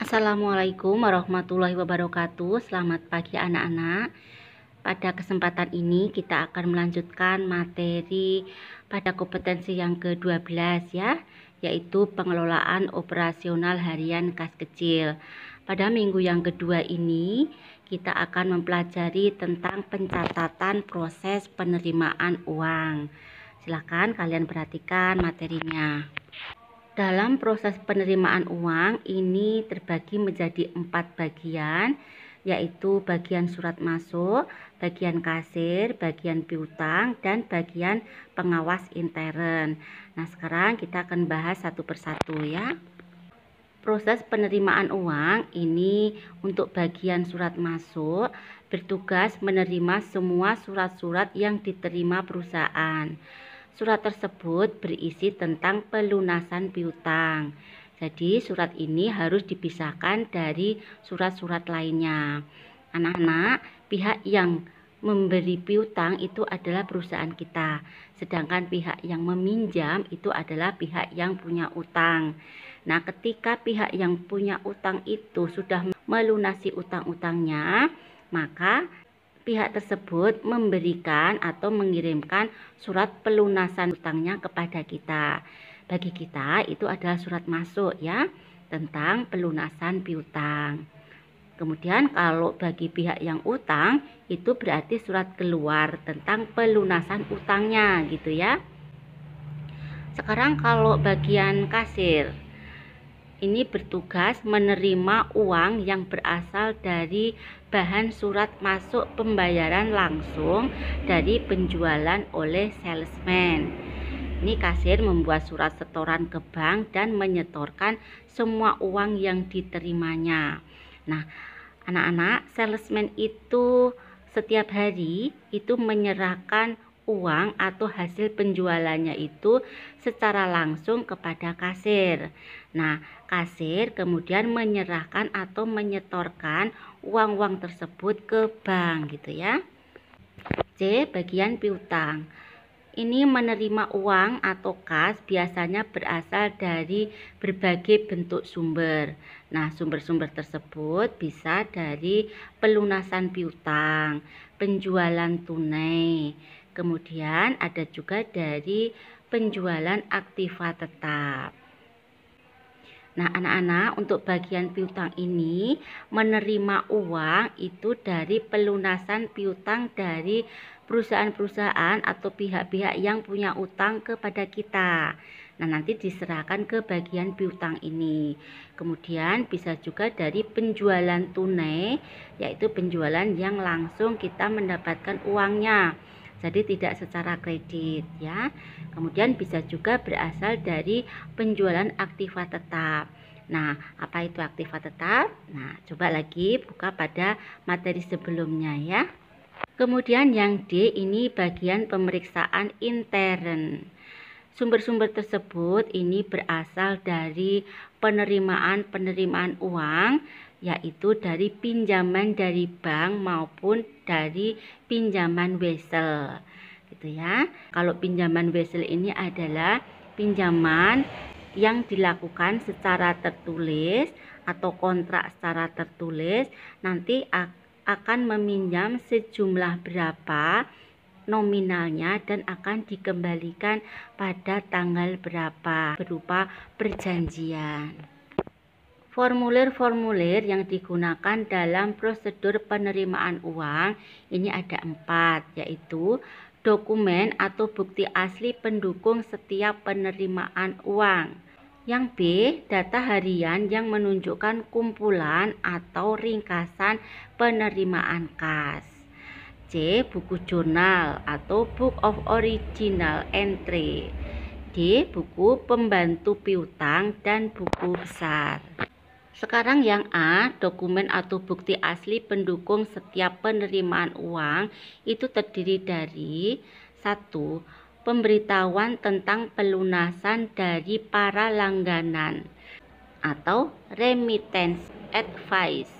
Assalamualaikum warahmatullahi wabarakatuh. Selamat pagi anak-anak. Pada kesempatan ini kita akan melanjutkan materi pada kompetensi yang ke-12 ya, yaitu pengelolaan operasional harian kas kecil. Pada minggu yang kedua ini kita akan mempelajari tentang pencatatan proses penerimaan uang. Silakan kalian perhatikan materinya. Dalam proses penerimaan uang ini terbagi menjadi 4 bagian, yaitu bagian surat masuk, bagian kasir, bagian piutang, dan bagian pengawas intern. Nah, sekarang kita akan bahas satu persatu ya. Proses penerimaan uang ini untuk bagian surat masuk bertugas menerima semua surat-surat yang diterima perusahaan. Surat tersebut berisi tentang pelunasan piutang. Jadi surat ini harus dipisahkan dari surat-surat lainnya. Anak-anak, pihak yang memberi piutang itu adalah perusahaan kita, sedangkan pihak yang meminjam itu adalah pihak yang punya utang. Nah, ketika pihak yang punya utang itu sudah melunasi utang-utangnya, maka pihak tersebut memberikan atau mengirimkan surat pelunasan utangnya kepada kita. Bagi kita itu adalah surat masuk ya, tentang pelunasan piutang. Kemudian kalau bagi pihak yang utang itu berarti surat keluar tentang pelunasan utangnya gitu ya. Sekarang kalau bagian kasir ini bertugas menerima uang yang berasal dari bahan surat masuk pembayaran langsung dari penjualan oleh salesman. Ini kasir membuat surat setoran ke bank dan menyetorkan semua uang yang diterimanya. Nah, anak-anak, salesman itu setiap hari itu menyerahkan uang atau hasil penjualannya itu secara langsung kepada kasir. Nah, kasir kemudian menyerahkan atau menyetorkan uang-uang tersebut ke bank gitu ya. C. Bagian piutang. Ini menerima uang atau kas biasanya berasal dari berbagai bentuk sumber. Nah, sumber-sumber tersebut bisa dari pelunasan piutang, penjualan tunai, kemudian ada juga dari penjualan aktiva tetap. Nah, anak-anak, untuk bagian piutang ini menerima uang itu dari pelunasan piutang dari perusahaan-perusahaan atau pihak-pihak yang punya utang kepada kita. Nah, nanti diserahkan ke bagian piutang ini. Kemudian bisa juga dari penjualan tunai, yaitu penjualan yang langsung kita mendapatkan uangnya. Jadi tidak secara kredit ya. Kemudian bisa juga berasal dari penjualan aktiva tetap. Nah, apa itu aktiva tetap? Nah, coba lagi buka pada materi sebelumnya ya. Kemudian yang D ini bagian pemeriksaan intern. Sumber-sumber tersebut ini berasal dari penerimaan uang, yaitu dari pinjaman dari bank maupun dari pinjaman wesel gitu ya. Kalau pinjaman wesel ini adalah pinjaman yang dilakukan secara tertulis atau kontrak secara tertulis, nanti akan meminjam sejumlah berapa nominalnya dan akan dikembalikan pada tanggal berapa berupa perjanjian. Formulir-formulir yang digunakan dalam prosedur penerimaan uang ini ada 4, yaitu dokumen atau bukti asli pendukung setiap penerimaan uang. Yang B, data harian yang menunjukkan kumpulan atau ringkasan penerimaan kas. C. Buku jurnal atau Book of Original Entry. D. Buku pembantu piutang dan buku besar. Sekarang yang A, dokumen atau bukti asli pendukung setiap penerimaan uang itu terdiri dari 1. Pemberitahuan tentang pelunasan dari para langganan atau remittance advice.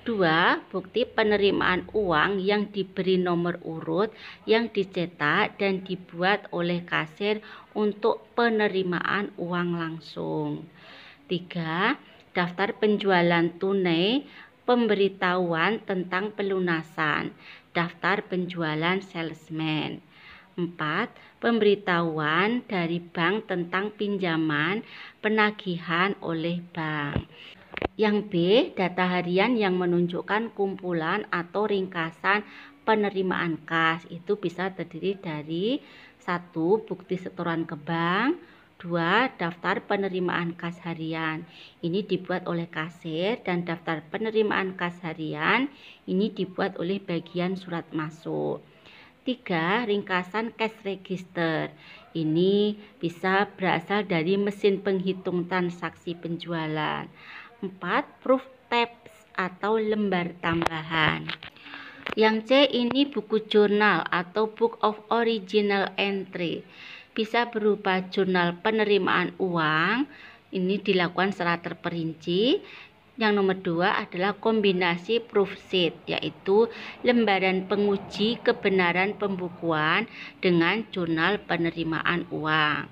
2. Bukti penerimaan uang yang diberi nomor urut yang dicetak dan dibuat oleh kasir untuk penerimaan uang langsung. 3. daftar penjualan tunai, pemberitahuan tentang pelunasan, daftar penjualan salesman. 4. Pemberitahuan dari bank tentang pinjaman penagihan oleh bank. Yang B, data harian yang menunjukkan kumpulan atau ringkasan penerimaan kas. Itu bisa terdiri dari 1. Bukti setoran ke bank, 2. Daftar penerimaan kas harian. Ini dibuat oleh kasir, dan daftar penerimaan kas harian ini dibuat oleh bagian surat masuk. 3. Ringkasan cash register. Ini bisa berasal dari mesin penghitung transaksi penjualan. 4. Proof tabs atau lembar tambahan. Yang C ini buku jurnal atau book of original entry. Bisa berupa jurnal penerimaan uang. Ini dilakukan secara terperinci. Yang nomor 2 adalah kombinasi proof sheet, yaitu lembaran penguji kebenaran pembukuan dengan jurnal penerimaan uang.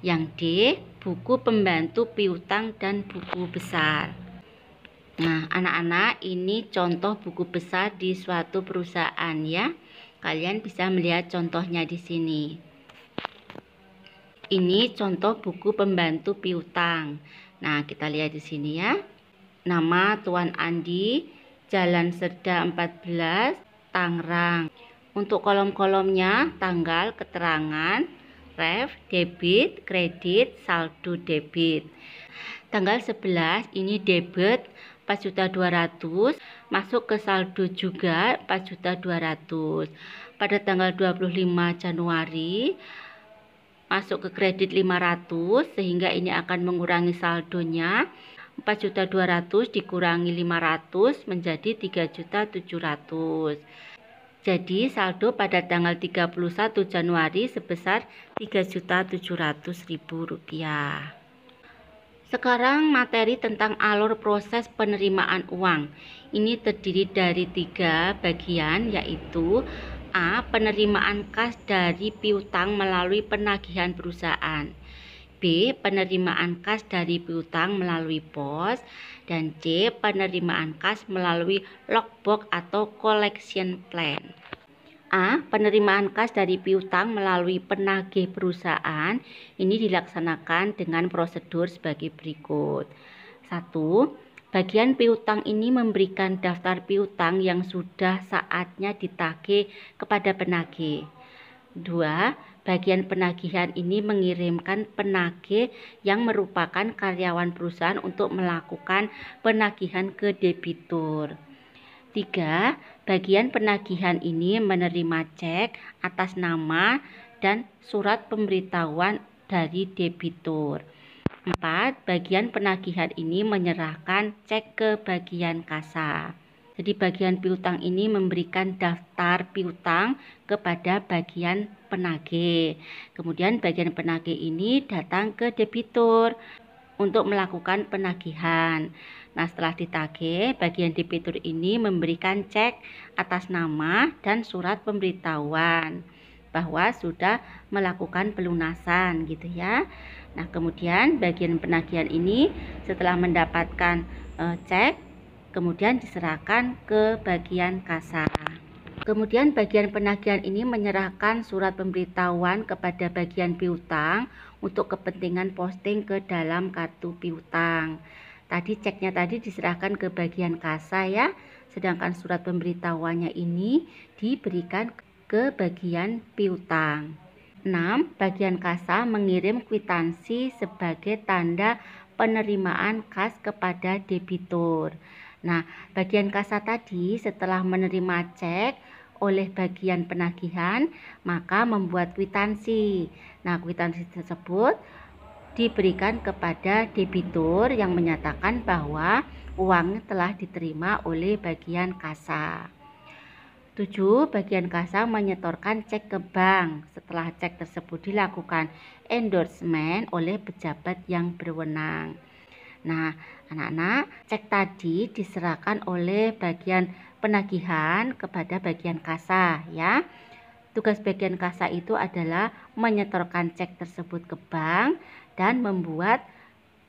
Yang D, buku pembantu piutang dan buku besar. Nah, anak-anak, ini contoh buku besar di suatu perusahaan ya. Kalian bisa melihat contohnya di sini. Ini contoh buku pembantu piutang. Nah, kita lihat di sini ya. Nama Tuan Andi, Jalan Serda 14, Tangerang. Untuk kolom-kolomnya tanggal, keterangan, ref, debit, kredit, saldo debit. Tanggal 11 ini debit 4.200.000, masuk ke saldo juga 4.200.000. Pada tanggal 25 Januari masuk ke kredit 500, sehingga ini akan mengurangi saldonya. 4.200.000 dikurangi 500 menjadi 3.700.000. Jadi saldo pada tanggal 31 Januari sebesar Rp3.700.000. Sekarang materi tentang alur proses penerimaan uang. Ini terdiri dari 3 bagian, yaitu A. Penerimaan kas dari piutang melalui penagihan perusahaan, B. Penerimaan kas dari piutang melalui pos, dan C. Penerimaan kas melalui logbook atau collection plan. A. Penerimaan kas dari piutang melalui penagih perusahaan ini dilaksanakan dengan prosedur sebagai berikut. 1. Bagian piutang ini memberikan daftar piutang yang sudah saatnya ditagih kepada penagih. 2. Bagian penagihan ini mengirimkan penagih yang merupakan karyawan perusahaan untuk melakukan penagihan ke debitur. 3. Bagian penagihan ini menerima cek atas nama dan surat pemberitahuan dari debitur. 4. Bagian penagihan ini menyerahkan cek ke bagian kasa. Jadi bagian piutang ini memberikan daftar piutang kepada bagian penagih. Kemudian bagian penagih ini datang ke debitur untuk melakukan penagihan. Nah, setelah ditagih, bagian debitur ini memberikan cek atas nama dan surat pemberitahuan bahwa sudah melakukan pelunasan gitu ya. Nah, kemudian bagian penagihan ini setelah mendapatkan cek, kemudian diserahkan ke bagian kasa. Kemudian bagian penagihan ini menyerahkan surat pemberitahuan kepada bagian piutang untuk kepentingan posting ke dalam kartu piutang. Tadi ceknya tadi diserahkan ke bagian kasa ya, sedangkan surat pemberitahuannya ini diberikan ke bagian piutang. 6. Bagian kasa mengirim kwitansi sebagai tanda penerimaan kas kepada debitur. Nah, bagian kasa tadi setelah menerima cek oleh bagian penagihan, maka membuat kwitansi. Nah, kwitansi tersebut diberikan kepada debitur yang menyatakan bahwa uang telah diterima oleh bagian kasa. 7. Bagian kasa menyetorkan cek ke bank. Setelah cek tersebut dilakukan endorsement oleh pejabat yang berwenang. Nah, anak-anak, cek tadi diserahkan oleh bagian penagihan kepada bagian kasa ya. Tugas bagian kasa itu adalah menyetorkan cek tersebut ke bank dan membuat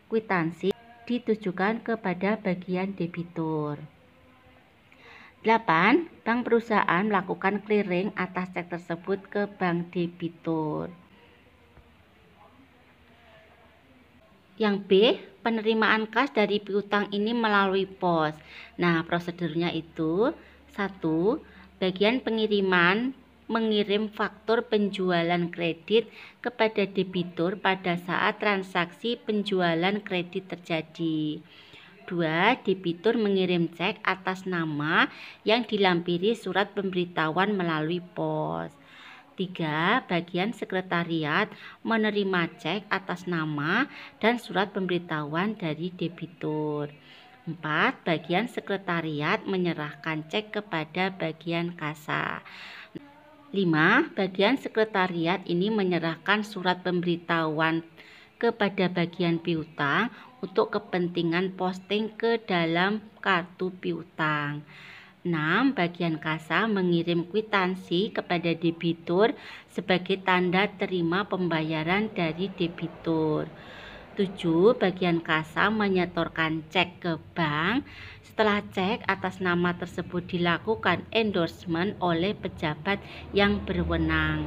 kwitansi ditujukan kepada bagian debitur. 8. Bank perusahaan melakukan clearing atas cek tersebut ke bank debitur. Yang B, penerimaan kas dari piutang ini melalui pos. Nah, prosedurnya itu 1. Bagian pengiriman mengirim faktur penjualan kredit kepada debitur pada saat transaksi penjualan kredit terjadi. 2. Debitur mengirim cek atas nama yang dilampiri surat pemberitahuan melalui pos. 3. Bagian sekretariat menerima cek atas nama dan surat pemberitahuan dari debitur. 4. Bagian sekretariat menyerahkan cek kepada bagian kasa. 5. Bagian sekretariat ini menyerahkan surat pemberitahuan kepada bagian piutang untuk kepentingan posting ke dalam kartu piutang. 6. Bagian kasa mengirim kwitansi kepada debitur sebagai tanda terima pembayaran dari debitur. 7. Bagian kasa menyetorkan cek ke bank setelah cek atas nama tersebut dilakukan endorsement oleh pejabat yang berwenang.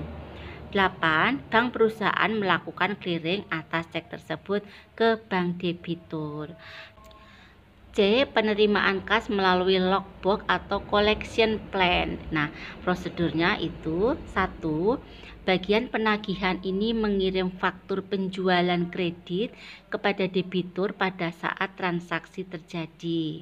8. Bank perusahaan melakukan clearing atas cek tersebut ke bank debitur. C. Penerimaan kas melalui logbook atau collection plan. Nah, prosedurnya itu 1. Bagian penagihan ini mengirim faktur penjualan kredit kepada debitur pada saat transaksi terjadi.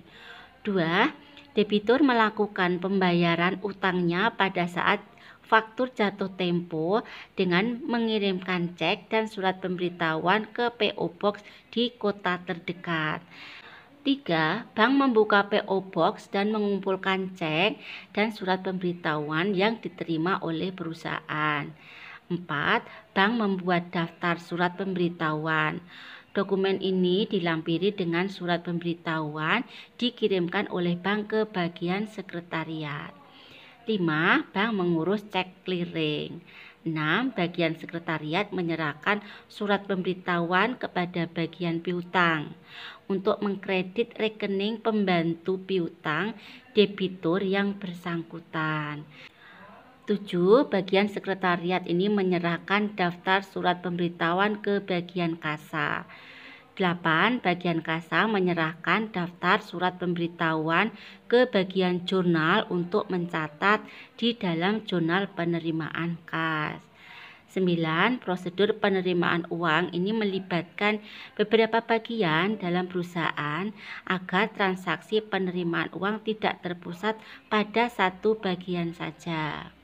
2. Debitur melakukan pembayaran utangnya pada saat faktur jatuh tempo dengan mengirimkan cek dan surat pemberitahuan ke PO Box di kota terdekat. 3. Bank membuka PO Box dan mengumpulkan cek dan surat pemberitahuan yang diterima oleh perusahaan. 4. Bank membuat daftar surat pemberitahuan. Dokumen ini dilampiri dengan surat pemberitahuan dikirimkan oleh bank ke bagian sekretariat. 5. Bank mengurus cek clearing. 6. Bagian sekretariat menyerahkan surat pemberitahuan kepada bagian piutang untuk mengkredit rekening pembantu piutang debitur yang bersangkutan. 7. Bagian sekretariat ini menyerahkan daftar surat pemberitahuan ke bagian kasa. 8. Bagian kasa menyerahkan daftar surat pemberitahuan ke bagian jurnal untuk mencatat di dalam jurnal penerimaan kas. 9. Prosedur penerimaan uang ini melibatkan beberapa bagian dalam perusahaan agar transaksi penerimaan uang tidak terpusat pada satu bagian saja.